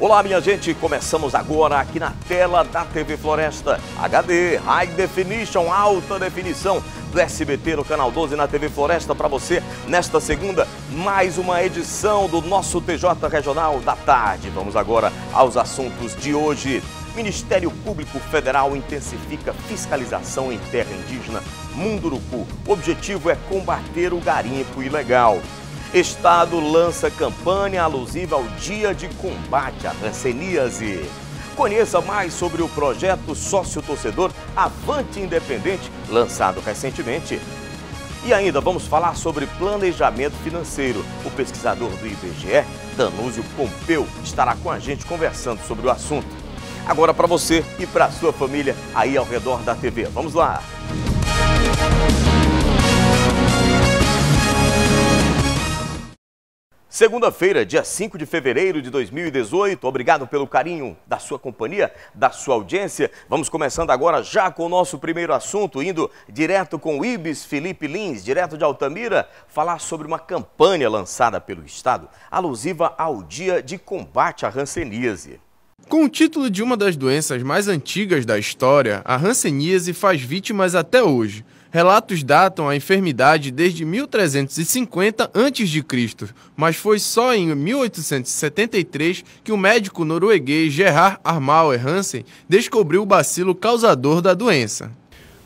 Olá, minha gente, começamos agora aqui na tela da TV Floresta, HD, High Definition, alta definição do SBT no Canal 12 na TV Floresta para você nesta segunda, mais uma edição do nosso TJ Regional da Tarde. Vamos agora aos assuntos de hoje. Ministério Público Federal intensifica fiscalização em terra indígena Munduruku. O objetivo é combater o garimpo ilegal. Estado lança campanha alusiva ao Dia de Combate à Hanseníase. Conheça mais sobre o projeto sócio-torcedor Avante Independente, lançado recentemente. E ainda vamos falar sobre planejamento financeiro. O pesquisador do IBGE, Danúzio Pompeu, estará com a gente conversando sobre o assunto. Agora para você e para a sua família aí ao redor da TV. Vamos lá! Segunda-feira, dia 5 de fevereiro de 2018, obrigado pelo carinho da sua companhia, da sua audiência. Vamos começando agora já com o nosso primeiro assunto, indo direto com o Ibis Felipe Lins, direto de Altamira, falar sobre uma campanha lançada pelo Estado, alusiva ao Dia de Combate à Hanseníase. Com o título de uma das doenças mais antigas da história, a hanseníase faz vítimas até hoje. Relatos datam a enfermidade desde 1350 a.C., mas foi só em 1873 que o médico norueguês Gerhard Armauer Hansen descobriu o bacilo causador da doença.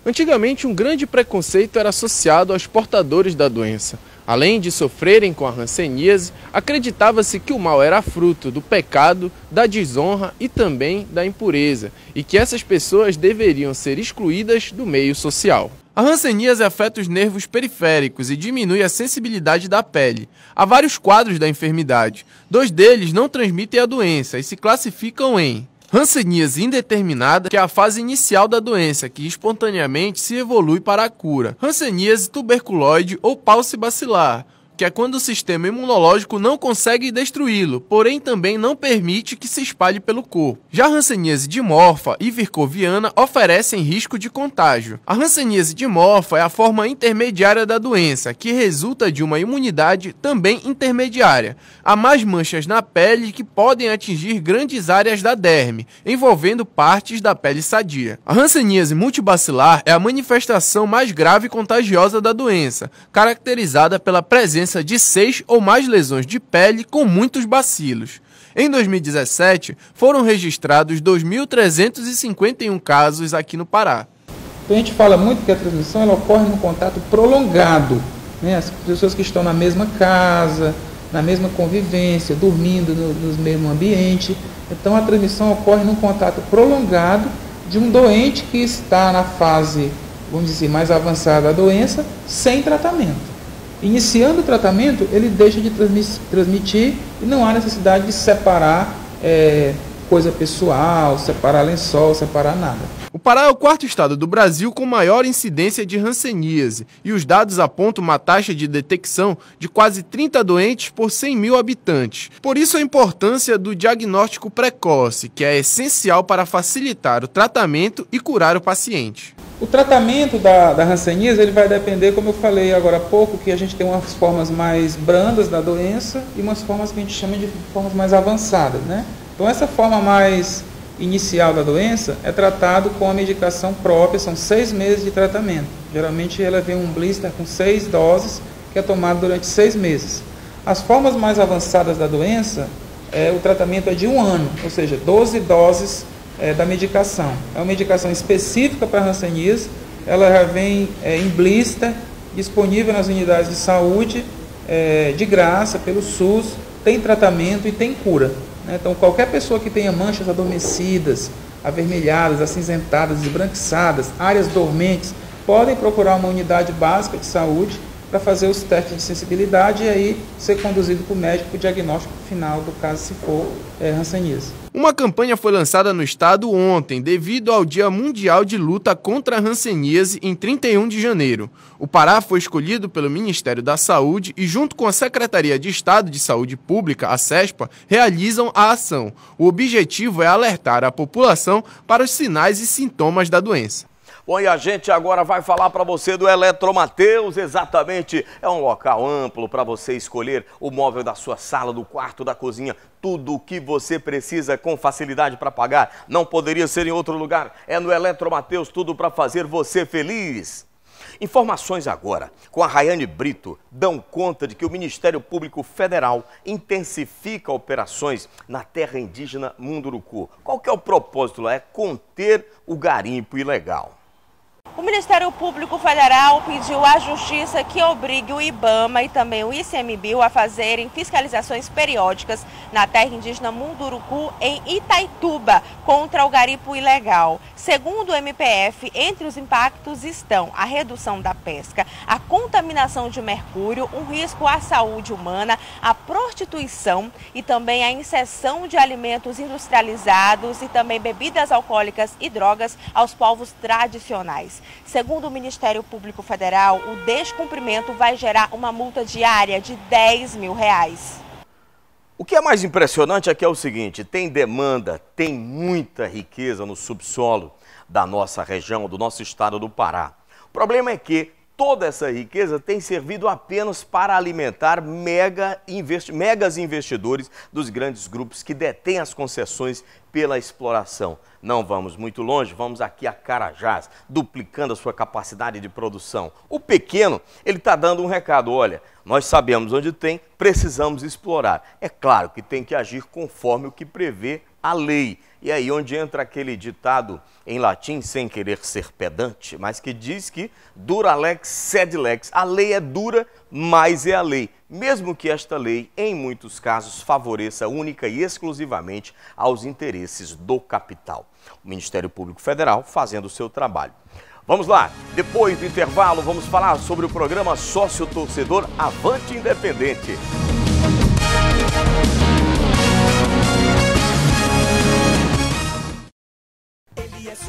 Antigamente, um grande preconceito era associado aos portadores da doença. Além de sofrerem com a hanseníase, acreditava-se que o mal era fruto do pecado, da desonra e também da impureza, e que essas pessoas deveriam ser excluídas do meio social. A hanseníase afeta os nervos periféricos e diminui a sensibilidade da pele. Há vários quadros da enfermidade. 2 deles não transmitem a doença e se classificam em hanseníase indeterminada, que é a fase inicial da doença, que espontaneamente se evolui para a cura. Hanseníase tuberculoide ou paucibacilar, que é quando o sistema imunológico não consegue destruí-lo, porém também não permite que se espalhe pelo corpo. Já a hanseníase dimorfa e vircoviana oferecem risco de contágio. A hanseníase dimorfa é a forma intermediária da doença, que resulta de uma imunidade também intermediária. Há mais manchas na pele que podem atingir grandes áreas da derme, envolvendo partes da pele sadia. A hanseníase multibacilar é a manifestação mais grave e contagiosa da doença, caracterizada pela presença de 6 ou mais lesões de pele com muitos bacilos. Em 2017, foram registrados 2.351 casos aqui no Pará. Então a gente fala muito que a transmissão ela ocorre no contato prolongado, né? As pessoas que estão na mesma casa, na mesma convivência, dormindo no mesmo ambiente. Então a transmissão ocorre num contato prolongado de um doente que está na fase, vamos dizer, mais avançada da doença, sem tratamento. Iniciando o tratamento, ele deixa de transmitir e não há necessidade de separar coisa pessoal, separar lençol, separar nada. O Pará é o 4º estado do Brasil com maior incidência de hanseníase e os dados apontam uma taxa de detecção de quase 30 doentes por 100 mil habitantes. Por isso a importância do diagnóstico precoce, que é essencial para facilitar o tratamento e curar o paciente. O tratamento da hanseníase ele vai depender, como eu falei agora há pouco, que a gente tem umas formas mais brandas da doença e umas formas que a gente chama de formas mais avançadas, né? Então essa forma mais inicial da doença é tratado com a medicação própria, são 6 meses de tratamento. Geralmente ela vem um blister com 6 doses, que é tomado durante 6 meses. As formas mais avançadas da doença, o tratamento é de 1 ano, ou seja, 12 doses da medicação. É uma medicação específica para a hanseníase, ela já vem em blister, disponível nas unidades de saúde, de graça, pelo SUS, tem tratamento e tem cura. Então qualquer pessoa que tenha manchas adormecidas, avermelhadas, acinzentadas, esbranquiçadas, áreas dormentes, podem procurar uma unidade básica de saúde para fazer os testes de sensibilidade e aí ser conduzido para o médico para o diagnóstico final do caso, se for hanseníase. Uma campanha foi lançada no estado ontem, devido ao Dia Mundial de Luta contra a Hanseníase em 31 de janeiro. O Pará foi escolhido pelo Ministério da Saúde e, junto com a Secretaria de Estado de Saúde Pública, a SESPA, realizam a ação. O objetivo é alertar a população para os sinais e sintomas da doença. Bom, e a gente agora vai falar para você do Eletromateus, exatamente. É um local amplo para você escolher o móvel da sua sala, do quarto, da cozinha. Tudo o que você precisa com facilidade para pagar. Não poderia ser em outro lugar. É no Eletromateus, tudo para fazer você feliz. Informações agora com a Rayane Brito dão conta de que o Ministério Público Federal intensifica operações na terra indígena Munduruku. Qual que é o propósito lá? É conter o garimpo ilegal. O Ministério Público Federal pediu à Justiça que obrigue o IBAMA e também o ICMBio a fazerem fiscalizações periódicas na terra indígena Munduruku, em Itaituba, contra o garimpo ilegal. Segundo o MPF, entre os impactos estão a redução da pesca, a contaminação de mercúrio, um risco à saúde humana, a prostituição e também a inserção de alimentos industrializados e também bebidas alcoólicas e drogas aos povos tradicionais. Segundo o Ministério Público Federal, o descumprimento vai gerar uma multa diária de R$10 mil. O que é mais impressionante é que é o seguinte, tem demanda, tem muita riqueza no subsolo da nossa região, do nosso estado do Pará. O problema é que toda essa riqueza tem servido apenas para alimentar megas investidores dos grandes grupos que detêm as concessões pela exploração. Não vamos muito longe, vamos aqui a Carajás, duplicando a sua capacidade de produção. O pequeno, ele está dando um recado, olha, nós sabemos onde tem, precisamos explorar. É claro que tem que agir conforme o que prevê a lei. E aí onde entra aquele ditado em latim, sem querer ser pedante, mas que diz que dura lex sed lex. A lei é dura, mas é a lei. Mesmo que esta lei, em muitos casos, favoreça única e exclusivamente aos interesses do capital. O Ministério Público Federal fazendo o seu trabalho. Vamos lá, depois do intervalo, vamos falar sobre o programa Sócio Torcedor Avante Independente.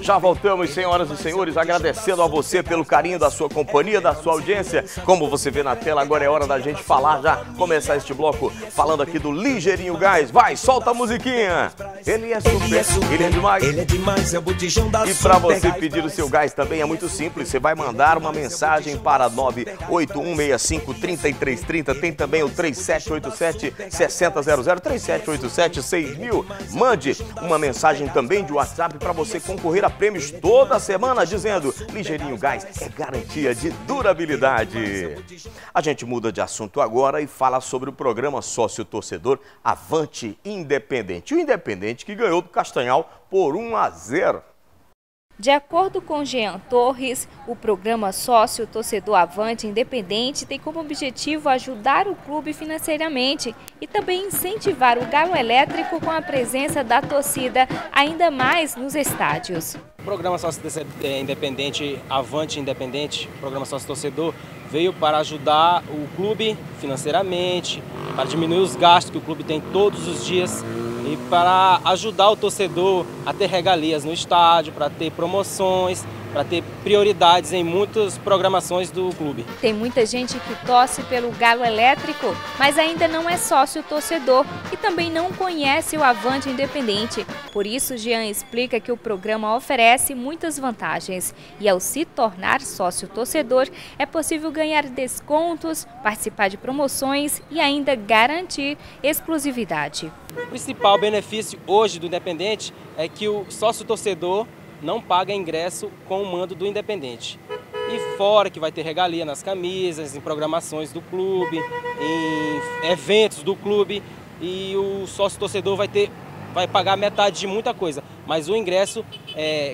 Já voltamos, senhoras e senhores, agradecendo a você pelo carinho da sua companhia, da sua audiência. Como você vê na tela, agora é hora da gente falar já, começar este bloco falando aqui do Ligeirinho Gás. Vai, solta a musiquinha! Ele é super, ele é demais, é o botijão da E para você pedir o seu gás também é muito simples, você vai mandar uma mensagem para 981653330, tem também o 3787-6000, 3787-6000. Mande uma mensagem também de WhatsApp para você concorrer a prêmios toda semana, dizendo Ligeirinho Gás é garantia de durabilidade. A gente muda de assunto agora e fala sobre o programa Sócio Torcedor Avante Independente. O Independente que ganhou do Castanhal por 1-0. De acordo com Jean Torres, o programa Sócio Torcedor Avante Independente tem como objetivo ajudar o clube financeiramente e também incentivar o Galo Elétrico com a presença da torcida ainda mais nos estádios. O programa Sócio Independente Avante Independente, programa Sócio Torcedor, veio para ajudar o clube financeiramente, para diminuir os gastos que o clube tem todos os dias e para ajudar o torcedor a ter regalias no estádio, para ter promoções, para ter prioridades em muitas programações do clube. Tem muita gente que torce pelo Galo Elétrico, mas ainda não é sócio torcedor e também não conhece o Avante Independente. Por isso, Jean explica que o programa oferece muitas vantagens e ao se tornar sócio torcedor é possível ganhar descontos, participar de promoções e ainda garantir exclusividade. O principal benefício hoje do Independente é que o sócio torcedor não paga ingresso com o mando do Independente. E fora que vai ter regalia nas camisas, em programações do clube, em eventos do clube, e o sócio torcedor vai pagar metade de muita coisa, mas o ingresso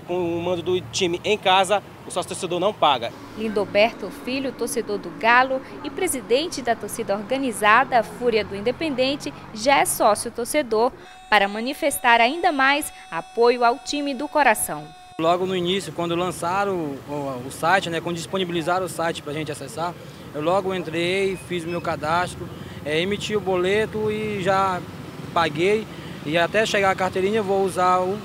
com o mando do time em casa, o sócio torcedor não paga. Lindoberto Filho, torcedor do Galo e presidente da torcida organizada Fúria do Independente, já é sócio torcedor para manifestar ainda mais apoio ao time do coração. Logo no início, quando lançaram o site, quando disponibilizaram o site para a gente acessar, eu logo entrei, fiz o meu cadastro, emiti o boleto e já paguei. E até chegar a carteirinha eu vou usar o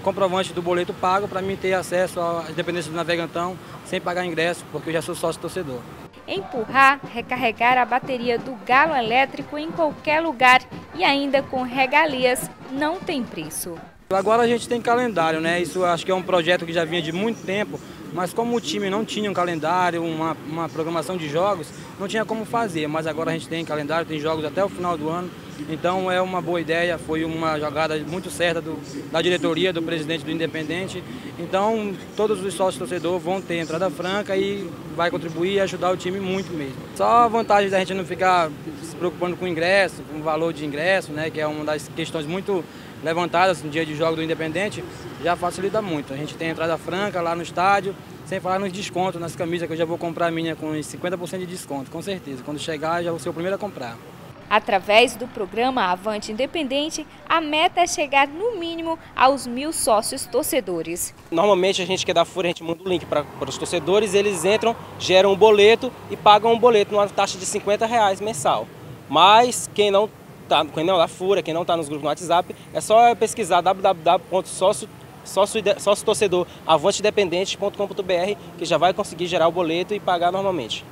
comprovante do boleto pago para mim ter acesso à Independência do Navegantão sem pagar ingresso, porque eu já sou sócio torcedor. Empurrar, recarregar a bateria do Galo Elétrico em qualquer lugar e ainda com regalias não tem preço. Agora a gente tem calendário, Isso acho que é um projeto que já vinha de muito tempo, Mas como o time não tinha um calendário, uma programação de jogos, não tinha como fazer. Mas agora a gente tem calendário, tem jogos até o final do ano. Então é uma boa ideia, foi uma jogada muito certa da diretoria, do presidente do Independente. Então todos os sócios torcedores vão ter entrada franca e vai contribuir e ajudar o time muito mesmo. Só a vantagem da gente não ficar se preocupando com o ingresso, com o valor de ingresso, né, que é uma das questões muito levantadas no dia de jogo do Independente, já facilita muito. A gente tem entrada franca lá no estádio, sem falar nos descontos, nas camisas, que eu já vou comprar a minha com 50% de desconto, com certeza. Quando chegar, já vou ser o primeiro a comprar. Através do programa Avante Independente, a meta é chegar no mínimo aos 1.000 sócios torcedores. Normalmente a gente que é da FURIA, a gente manda o link para os torcedores, eles entram, geram um boleto e pagam um boleto numa taxa de R$50 mensal. Mas quem não é da FURIA, quem não está nos grupos no WhatsApp, é só pesquisar www.sócio-torcedor-avanteindependente.com.br que já vai conseguir gerar o boleto e pagar normalmente.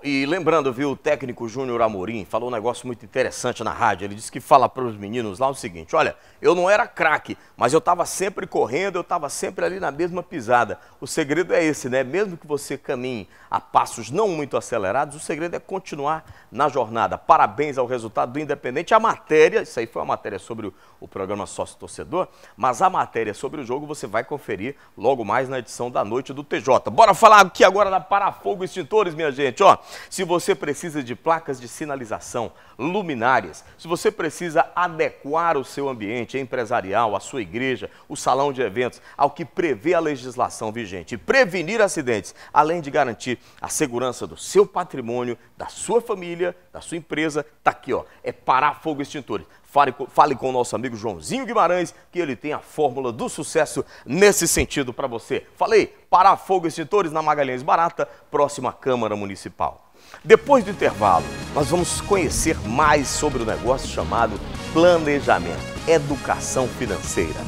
E lembrando, viu, o técnico Júnior Amorim falou um negócio muito interessante na rádio. Ele disse que fala para os meninos lá o seguinte: olha, eu não era craque, mas eu estava sempre correndo, eu estava sempre ali na mesma pisada. O segredo é esse, né? Mesmo que você caminhe a passos não muito acelerados, o segredo é continuar na jornada. Parabéns ao resultado do Independente. A matéria, isso aí foi uma matéria sobre o programa Sócio Torcedor, mas a matéria sobre o jogo você vai conferir logo mais na edição da noite do TJ. Bora falar aqui agora da Parafogo Extintores, minha gente. Ó, se você precisa de placas de sinalização, luminárias, se você precisa adequar o seu ambiente empresarial, a sua igreja, o salão de eventos, ao que prevê a legislação vigente e prevenir acidentes, além de garantir a segurança do seu patrimônio, da sua família, da sua empresa, tá aqui, ó, é Parafogo Extintores. Fale com o nosso amigo Joãozinho Guimarães, que ele tem a fórmula do sucesso nesse sentido para você. Falei, Parafogo Extintores na Magalhães Barata, próxima à Câmara Municipal. Depois do intervalo, nós vamos conhecer mais sobre o negócio chamado planejamento, educação financeira.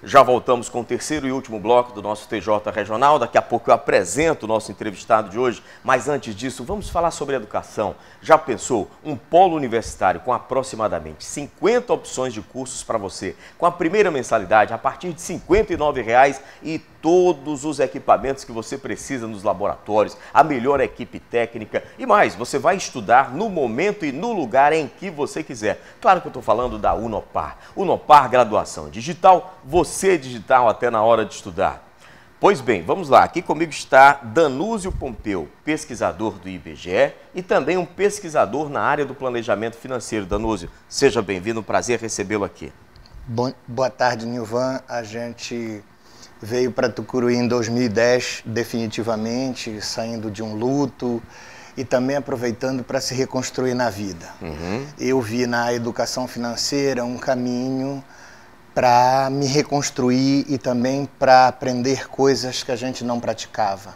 Já voltamos com o terceiro e último bloco do nosso TJ Regional. Daqui a pouco eu apresento o nosso entrevistado de hoje, mas antes disso, vamos falar sobre educação. Já pensou? Um polo universitário com aproximadamente 50 opções de cursos para você, com a primeira mensalidade a partir de R$ 59,00 e todos os equipamentos que você precisa nos laboratórios, a melhor equipe técnica e mais, você vai estudar no momento e no lugar em que você quiser. Claro que eu estou falando da Unopar. Unopar, graduação digital, você digital até na hora de estudar. Pois bem, vamos lá. Aqui comigo está Danúzio Pompeu, pesquisador do IBGE e também um pesquisador na área do planejamento financeiro. Danúzio, seja bem-vindo, um prazer recebê-lo aqui. Boa tarde, Nilvan. A gente veio para Tucuruí em 2010, definitivamente, saindo de um luto e também aproveitando para se reconstruir na vida. Eu vi na educação financeira um caminho para me reconstruir e também para aprender coisas que a gente não praticava.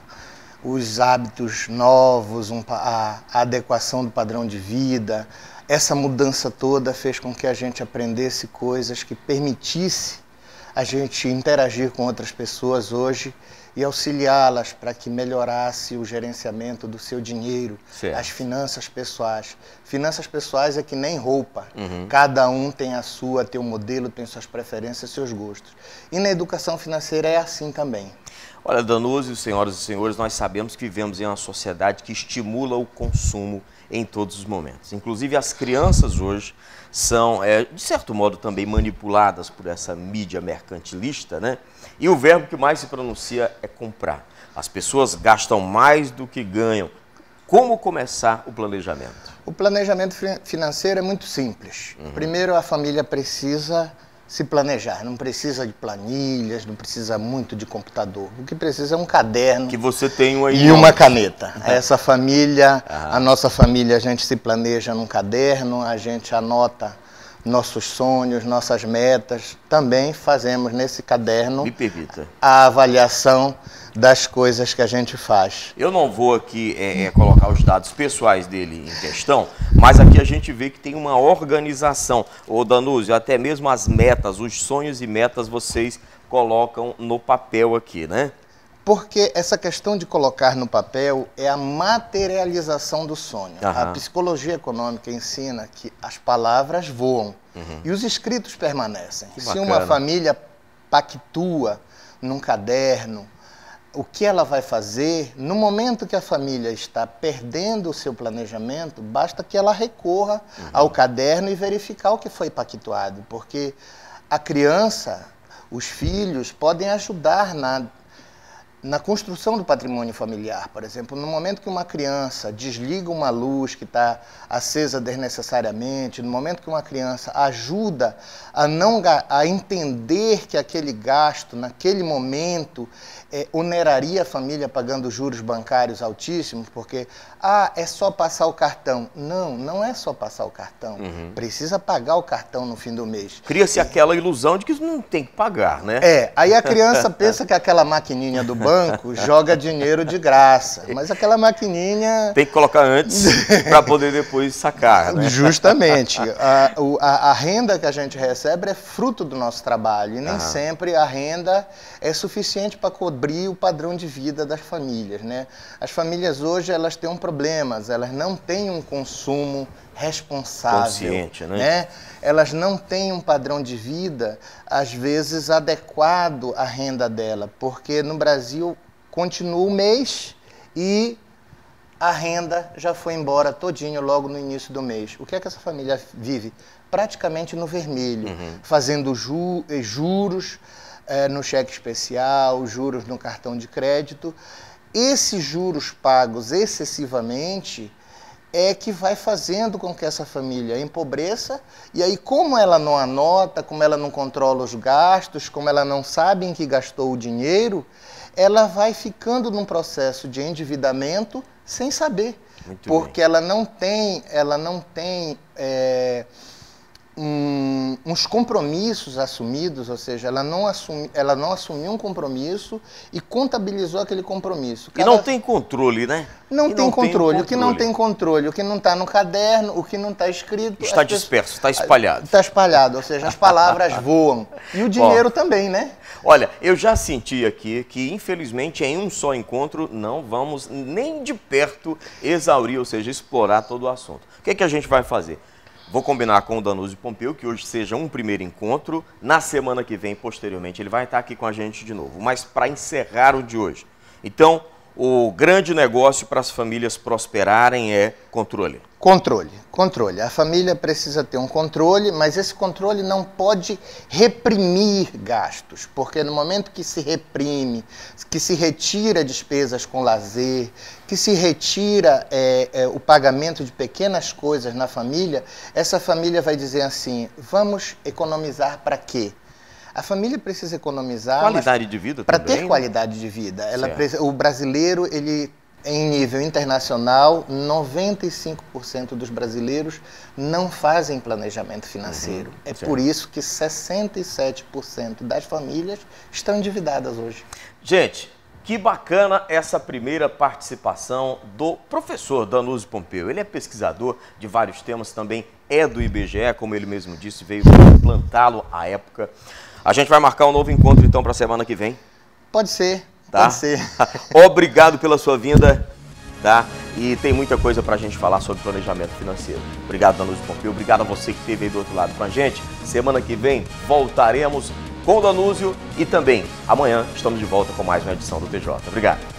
Os hábitos novos, a adequação do padrão de vida, essa mudança toda fez com que a gente aprendesse coisas que permitisse a gente interagir com outras pessoas hoje e auxiliá-las para que melhorasse o gerenciamento do seu dinheiro, as finanças pessoais. Finanças pessoais é que nem roupa. Cada um tem a sua, tem um modelo, tem suas preferências, seus gostos. E na educação financeira é assim também. Olha, Danúzio, senhoras e senhores, nós sabemos que vivemos em uma sociedade que estimula o consumo em todos os momentos. Inclusive as crianças hoje são, de certo modo, também manipuladas por essa mídia mercantilista, né? E o verbo que mais se pronuncia é comprar. As pessoas gastam mais do que ganham. Como começar o planejamento? O planejamento financeiro é muito simples. Primeiro, a família precisa se planejar. Não precisa de planilhas, não precisa muito de computador. O que precisa é um caderno que você tem aí e uma caneta. Essa família, a nossa família, a gente se planeja num caderno, a gente anota nossos sonhos, nossas metas. Também fazemos nesse caderno a avaliação das coisas que a gente faz. Eu não vou aqui colocar os dados pessoais dele em questão, mas aqui a gente vê que tem uma organização. Ô Danúzio, até mesmo as metas, os sonhos e metas vocês colocam no papel aqui, né? Porque essa questão de colocar no papel é a materialização do sonho. A psicologia econômica ensina que as palavras voam e os escritos permanecem. Se uma família pactua num caderno o que ela vai fazer, no momento que a família está perdendo o seu planejamento, basta que ela recorra ao caderno e verificar o que foi pactuado, porque a criança, os filhos, podem ajudar na construção do patrimônio familiar. Por exemplo, no momento que uma criança desliga uma luz que está acesa desnecessariamente, no momento que uma criança ajuda a entender que aquele gasto, naquele momento, oneraria a família pagando juros bancários altíssimos, porque, é só passar o cartão. Não, não é só passar o cartão. Precisa pagar o cartão no fim do mês. Cria-se aquela ilusão de que não tem que pagar, né? Aí a criança pensa que aquela maquininha do banco joga dinheiro de graça, mas aquela maquininha... Tem que colocar antes para poder depois sacar, né? Justamente. A renda que a gente recebe é fruto do nosso trabalho e nem sempre a renda é suficiente para cobrir o padrão de vida das famílias, né? As famílias hoje, elas têm problemas, elas não têm um consumo responsável. Consciente, né? Elas não têm um padrão de vida, às vezes, adequado à renda dela, porque no Brasil continua o mês e a renda já foi embora todinho logo no início do mês. O que é que essa família vive? Praticamente no vermelho, fazendo juros no cheque especial, juros no cartão de crédito. Esses juros pagos excessivamente é que vai fazendo com que essa família empobreça, e aí como ela não anota, como ela não controla os gastos, como ela não sabe em que gastou o dinheiro, ela vai ficando num processo de endividamento sem saber. Muito porque bem. ela não tem uns compromissos assumidos, ou seja, ela não assumiu um compromisso e contabilizou aquele compromisso. E não tem controle, né? Não tem controle. O que não tem controle, o que não está no caderno, o que não está escrito... Está disperso, está espalhado. Está espalhado, ou seja, as palavras voam. E o dinheiro também, né? Olha, eu já senti aqui que, infelizmente, em um só encontro, não vamos nem de perto exaurir, ou seja, explorar todo o assunto. O que é que a gente vai fazer? Vou combinar com o Danúzio Pompeu que hoje seja um primeiro encontro. Na semana que vem, posteriormente, ele vai estar aqui com a gente de novo. Mas para encerrar o de hoje. Então, o grande negócio para as famílias prosperarem é controle. Controle. A família precisa ter um controle, mas esse controle não pode reprimir gastos, porque no momento que se reprime, que se retira despesas com lazer, que se retira o pagamento de pequenas coisas na família, essa família vai dizer assim, vamos economizar para quê? A família precisa economizar... Qualidade de vida para também. ter qualidade de vida. O brasileiro, em nível internacional, 95% dos brasileiros não fazem planejamento financeiro. Por isso que 67% das famílias estão endividadas hoje. Gente, que bacana essa primeira participação do professor Danúzio Pompeu. Ele é pesquisador de vários temas, também é do IBGE, como ele mesmo disse, veio implantá-lo à época. A gente vai marcar um novo encontro, então, para a semana que vem? Pode ser. Tá? Pode ser. Obrigado pela sua vinda, tá? E tem muita coisa para a gente falar sobre planejamento financeiro. Obrigado, Danúzio Pompeu. Obrigado a você que esteve aí do outro lado com a gente. Semana que vem voltaremos com o Danúzio e também amanhã estamos de volta com mais uma edição do TJ. Obrigado.